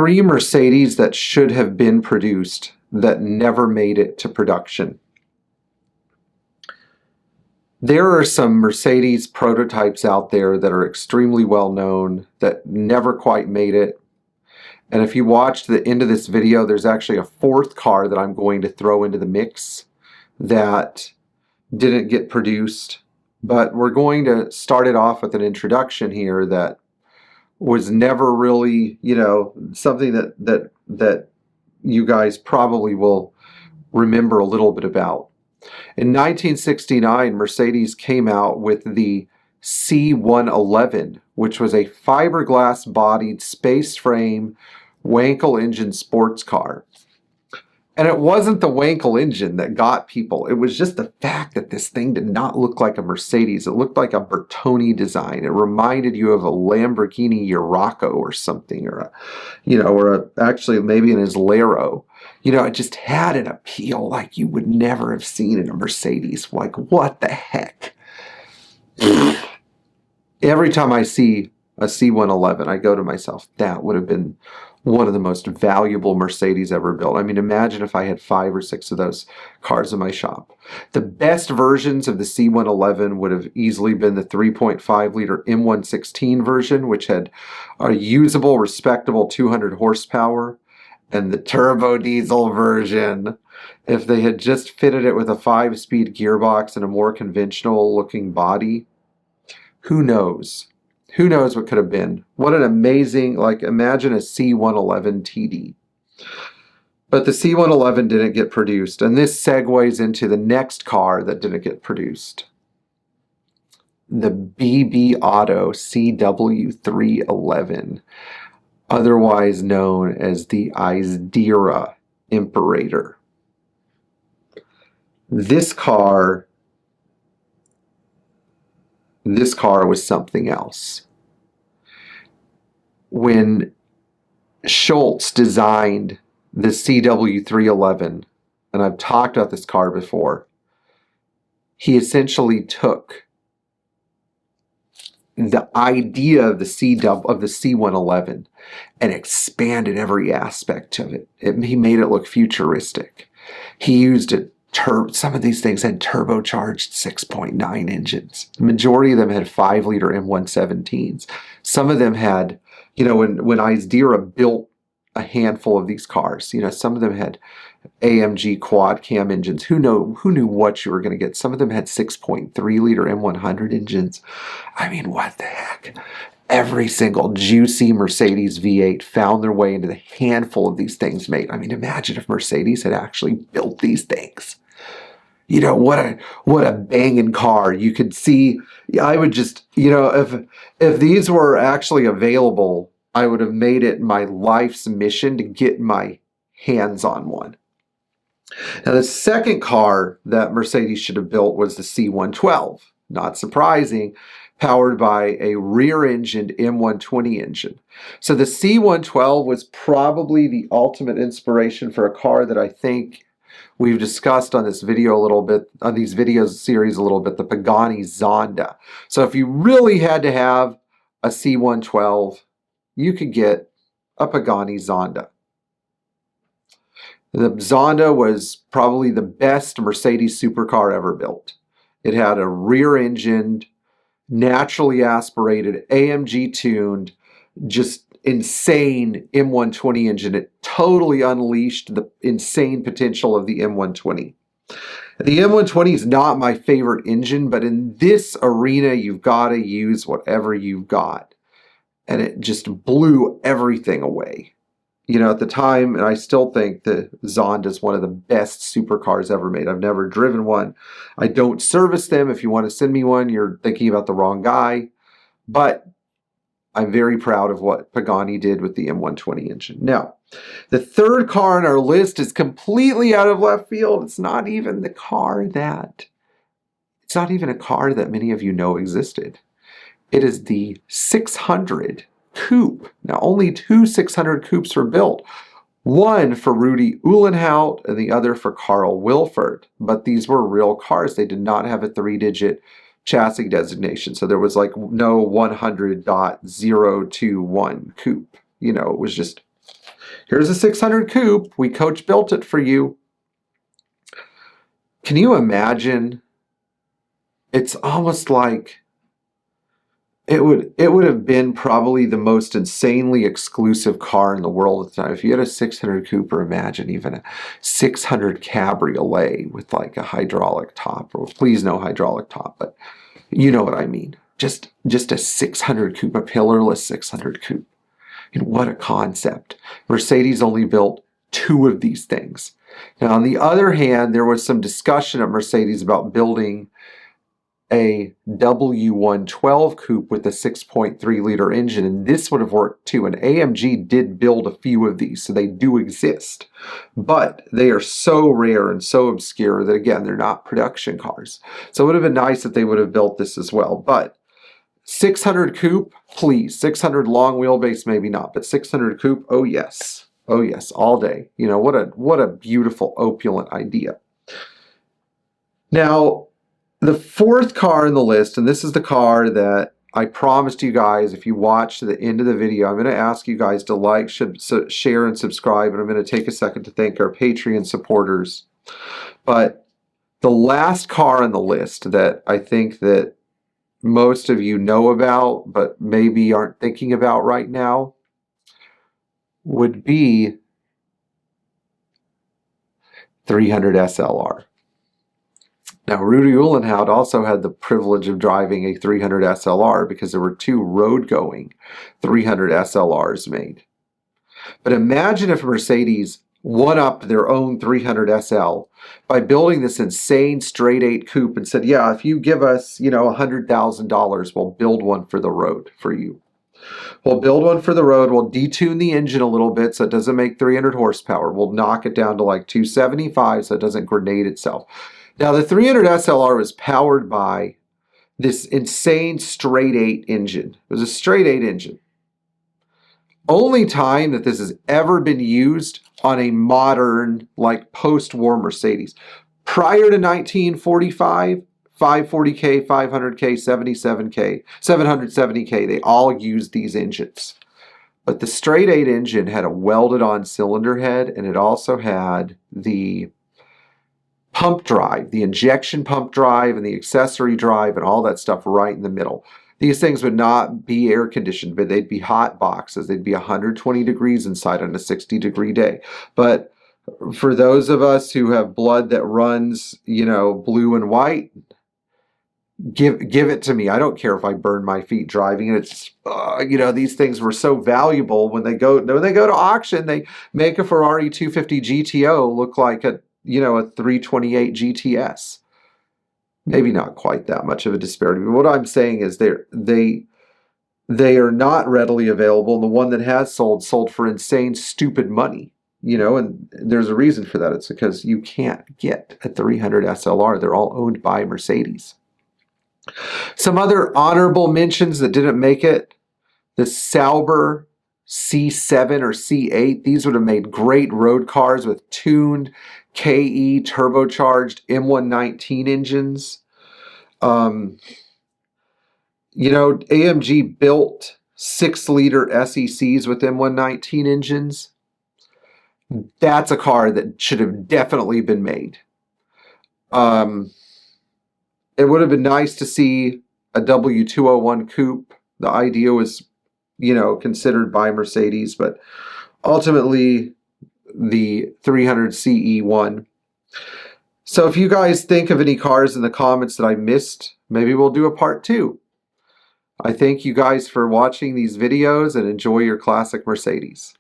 3 Mercedes that should have been produced that never made it to production. There are some Mercedes prototypes out there that are extremely well known that never quite made it. And if you watched the end of this video, there's actually a 4th car that I'm going to throw into the mix that didn't get produced. But we're going to start it off with an introduction here that was never really, you know, something that you guys probably will remember a little bit about. In 1969, Mercedes came out with the C111, which was a fiberglass-bodied space frame Wankel engine sports car. And it wasn't the Wankel engine that got people. It was just the fact that this thing did not look like a Mercedes. It looked like a Bertoni design. It reminded you of a Lamborghini Urraco or something, or a, you know, or a, actually maybe an Islero. You know, it just had an appeal like you would never have seen in a Mercedes. Like, what the heck? Every time I see a C111, I go to myself, that would have been one of the most valuable Mercedes ever built. I mean, imagine if I had 5 or 6 of those cars in my shop. The best versions of the C111 would have easily been the 3.5-liter M116 version, which had a usable, respectable 200 horsepower, and the turbo diesel version. If they had just fitted it with a 5-speed gearbox and a more conventional looking body, who knows? Who knows what could have been? What an amazing, like, imagine a C111 TD. But the C111 didn't get produced, and this segues into the next car that didn't get produced. The BB Auto CW311, otherwise known as the Isdera Imperator. This car was something else. When Schultz designed the CW311, and I've talked about this car before, he essentially took the idea of the C111 and expanded every aspect of it. He made it look futuristic. He used it. Some of these things had turbocharged 6.9 engines. The majority of them had 5-liter M117s. Some of them had, you know, when Isdera built a handful of these cars, you know, some of them had AMG quad cam engines. Who knew what you were going to get? Some of them had 6.3-liter M100 engines. I mean, what the heck? Every single juicy Mercedes V8 found their way into the handful of these things made. I mean, imagine if Mercedes had actually built these things. You know, what a banging car. You could see, I would just, you know, if these were actually available, I would have made it my life's mission to get my hands on one. Now, the second car that Mercedes should have built was the C112. Not surprising, powered by a rear-engined M120 engine. So the C112 was probably the ultimate inspiration for a car that I think we've discussed on this video a little bit, on these video series a little bit, the Pagani Zonda. So if you really had to have a C112, you could get a Pagani Zonda. The Zonda was probably the best Mercedes supercar ever built. It had a rear-engined, naturally aspirated, AMG tuned, just insane M120 engine. It totally unleashed the insane potential of the M120. The M120 is not my favorite engine, but in this arena, you've got to use whatever you've got. And it just blew everything away. You know, at the time, and I still think the Zonda is one of the best supercars ever made. I've never driven one. I don't service them. If you want to send me one, you're thinking about the wrong guy. But I'm very proud of what Pagani did with the M120 engine. Now, the third car on our list is completely out of left field. It's not even a car that many of you know existed. It is the 600 Coupe. Now, only 2 600 Coupes were built. One for Rudy Uhlenhaut and the other for Carl Wilford. But these were real cars. They did not have a 3-digit chassis designation. So there was like no 100.021 Coupe. You know, it was just Here's a 600 coupe. We coach built it for you. Can you imagine? It's almost like it would have been probably the most insanely exclusive car in the world at the time. If you had a 600 coupe, or imagine even a 600 cabriolet with like a hydraulic top, or please no hydraulic top, but you know what I mean. Just a 600 coupe, a pillarless 600 coupe. And what a concept. Mercedes only built 2 of these things. Now, on the other hand, there was some discussion at Mercedes about building a W112 coupe with a 6.3 liter engine, and this would have worked too. And AMG did build a few of these, so they do exist. But they are so rare and so obscure that, again, they're not production cars. So it would have been nice if they would have built this as well. But 600 coupe, please. 600 long wheelbase, maybe not, but 600 coupe, oh yes. Oh yes, all day. You know, what a beautiful, opulent idea. Now, the 4th car in the list, and this is the car that I promised you guys, if you watch to the end of the video, I'm going to ask you guys to like, share, and subscribe, and I'm going to take a second to thank our Patreon supporters. But the last car on the list that I think that most of you know about, but maybe aren't thinking about right now, would be 300 SLR. Now, Rudy Uhlenhaut also had the privilege of driving a 300 SLR because there were 2 road-going 300 SLRs made. But imagine if Mercedes one-upped their own 300 SL by building this insane straight-8 coupe and said, yeah, if you give us, you know, $100,000, we'll build one for the road for you. We'll build one for the road. We'll detune the engine a little bit so it doesn't make 300 horsepower. We'll knock it down to like 275 so it doesn't grenade itself. Now, the 300 SLR was powered by this insane straight-8 engine. It was a straight-8 engine. Only time that this has ever been used on a modern, like post-war Mercedes. Prior to 1945, 540K, 500K, 77K, 770K, they all used these engines. But the straight-8 engine had a welded-on cylinder head, and it also had the pump drive, the injection pump drive and the accessory drive and all that stuff right in the middle. These things would not be air conditioned, but they'd be hot boxes. They'd be 120 degrees inside on a 60-degree day. But for those of us who have blood that runs, you know, blue and white, give it to me. I don't care if I burn my feet driving it. It's you know, these things were so valuable. When they go to auction, they make a Ferrari 250 GTO look like a, you know, a 328 GTS. Maybe not quite that much of a disparity, but what I'm saying is they are not readily available, and the one that has sold for insane, stupid money, you know, and there's a reason for that. It's because you can't get a 300 SLR. They're all owned by Mercedes. Some other honorable mentions that didn't make it: the Sauber C7 or C8. These would have made great road cars with tuned KE turbocharged M119 engines. You know, AMG built 6-liter SECs with M119 engines. That's a car that should have definitely been made. It would have been nice to see a W201 coupe. The idea was, you know, considered by Mercedes, but ultimately the 300 CE won. So if you guys think of any cars in the comments that I missed, maybe we'll do a part 2. I thank you guys for watching these videos and enjoy your classic Mercedes.